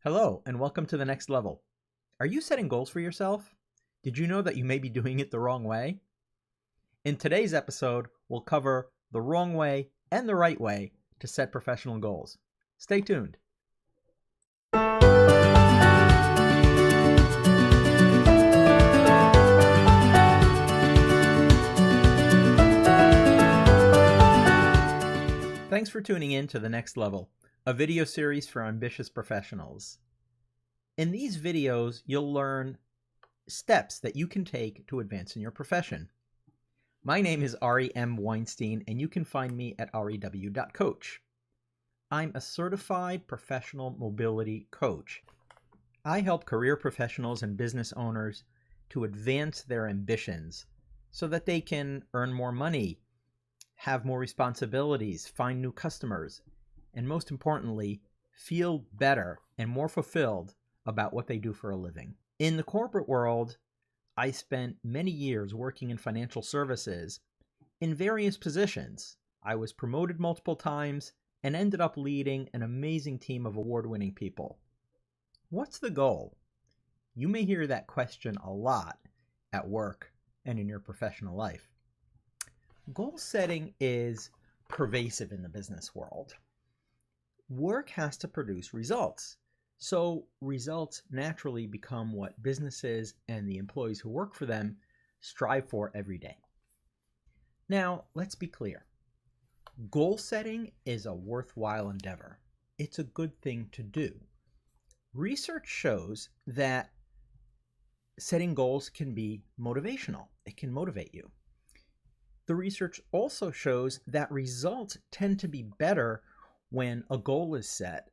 Hello, and welcome to the next level. Are you setting goals for yourself? Did you know that you may be doing it the wrong way? In today's episode, we'll cover the wrong way and the right way to set professional goals. Stay tuned. Thanks for tuning in to The Next Level, a video series for ambitious professionals. In these videos, you'll learn steps that you can take to advance in your profession. My name is Ari M. Weinstein, and you can find me at ariw.coach. I'm a certified professional mobility coach. I help career professionals and business owners to advance their ambitions so that they can earn more money, have more responsibilities, find new customers, and most importantly, feel better and more fulfilled about what they do for a living. In the corporate world, I spent many years working in financial services in various positions. I was promoted multiple times and ended up leading an amazing team of award-winning people. What's the goal? You may hear that question a lot at work and in your professional life. Goal setting is pervasive in the business world. Work has to produce results. So results naturally become what businesses and the employees who work for them strive for every day. Now, let's be clear. Goal setting is a worthwhile endeavor. It's a good thing to do. Research shows that setting goals can be motivational. It can motivate you. The research also shows that results tend to be better when a goal is set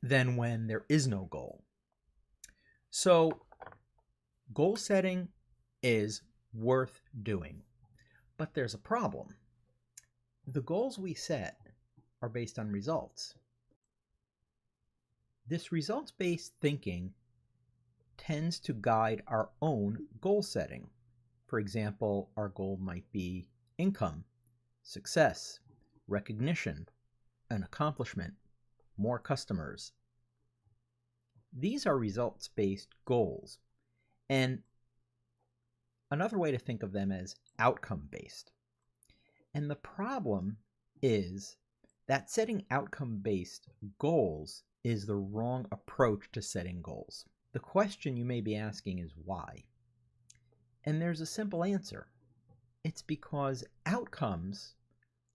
than when there is no goal. So, goal setting is worth doing. But there's a problem. The goals we set are based on results. This results-based thinking tends to guide our own goal setting. For example, our goal might be income, success, recognition, an accomplishment, more customers. These are results-based goals, and another way to think of them as outcome-based. And the problem is that setting outcome-based goals is the wrong approach to setting goals. The question you may be asking is why? And there's a simple answer. It's because outcomes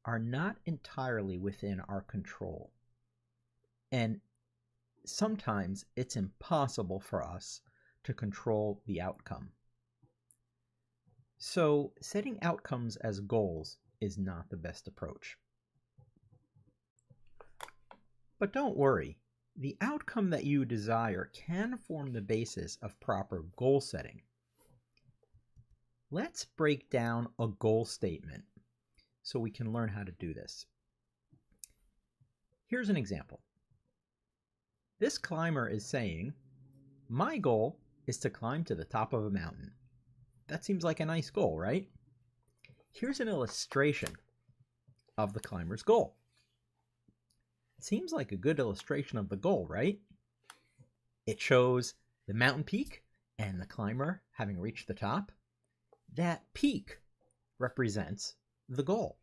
are not entirely within our control. And sometimes it's impossible for us to control the outcome. So setting outcomes as goals is not the best approach. But don't worry, the outcome that you desire can form the basis of proper goal setting. Let's break down a goal statement so we can learn how to do this. Here's an example. This climber is saying, my goal is to climb to the top of a mountain. That seems like a nice goal, right? Here's an illustration of the climber's goal. Seems like a good illustration of the goal, right? It shows the mountain peak and the climber having reached the top. That peak represents the goal.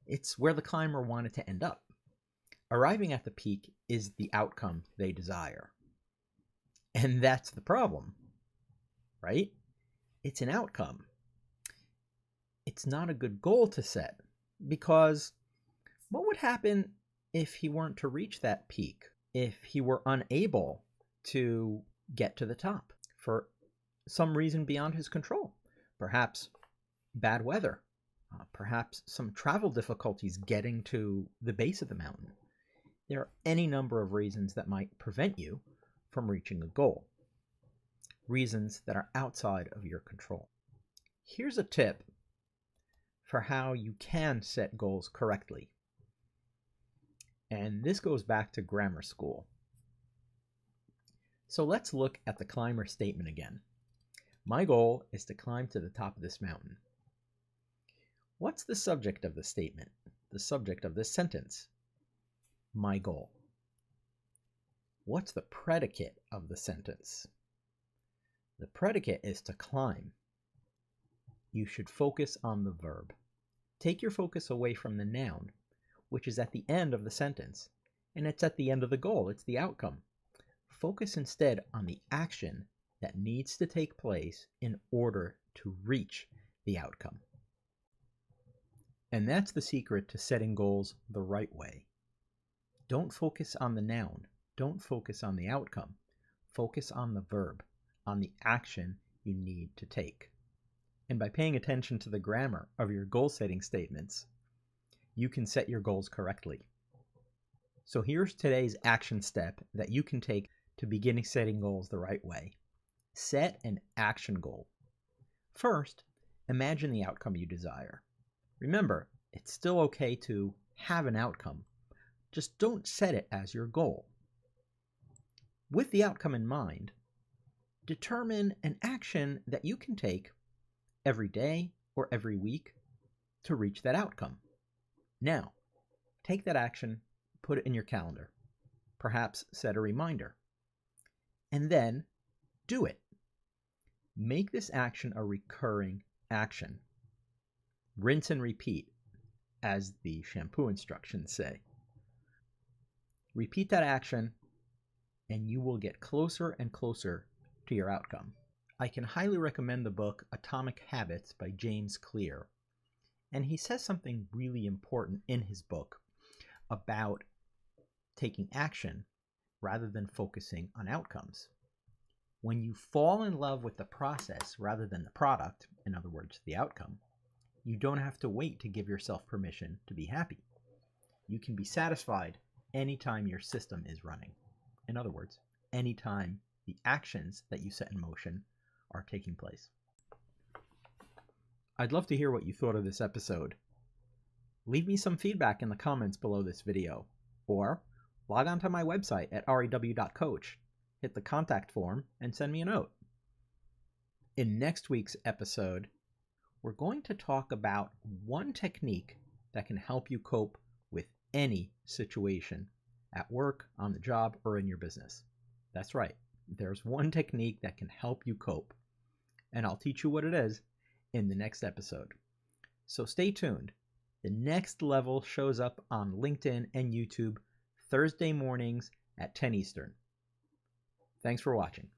It's where the climber wanted to end up. Arriving at the peak is the outcome they desire. And that's the problem, right? It's an outcome. It's not a good goal to set, because what would happen if he weren't to reach that peak? If he were unable to get to the top for some reason beyond his control? Perhaps bad weather, perhaps some travel difficulties getting to the base of the mountain. There are any number of reasons that might prevent you from reaching a goal, reasons that are outside of your control. Here's a tip for how you can set goals correctly. And this goes back to grammar school. So let's look at the climber statement again. My goal is to climb to the top of this mountain. What's the subject of the statement? The subject of this sentence? My goal. What's the predicate of the sentence? The predicate is to climb. You should focus on the verb. Take your focus away from the noun, which is at the end of the sentence, and it's at the end of the goal, it's the outcome. Focus instead on the action that needs to take place in order to reach the outcome. And that's the secret to setting goals the right way. Don't focus on the noun. Don't focus on the outcome. Focus on the verb, on the action you need to take. And by paying attention to the grammar of your goal-setting statements, you can set your goals correctly. So here's today's action step that you can take to begin setting goals the right way. Set an action goal. First, imagine the outcome you desire. Remember, it's still okay to have an outcome. Just don't set it as your goal. With the outcome in mind, determine an action that you can take every day or every week to reach that outcome. Now, take that action, put it in your calendar. Perhaps set a reminder. And then do it. Make this action a recurring action. Rinse and repeat, as the shampoo instructions say. Repeat that action, and you will get closer and closer to your outcome. I can highly recommend the book Atomic Habits by James Clear. And he says something really important in his book about taking action rather than focusing on outcomes. When you fall in love with the process rather than the product, in other words, the outcome, you don't have to wait to give yourself permission to be happy. You can be satisfied anytime your system is running. In other words, anytime the actions that you set in motion are taking place. I'd love to hear what you thought of this episode. Leave me some feedback in the comments below this video, or log on to my website at rew.coach, hit the contact form, and send me a note. In next week's episode, we're going to talk about one technique that can help you cope with any situation at work, on the job, or in your business. That's right, there's one technique that can help you cope, and I'll teach you what it is in the next episode. So stay tuned. The next level shows up on LinkedIn and YouTube Thursday mornings at 10 Eastern. Thanks for watching.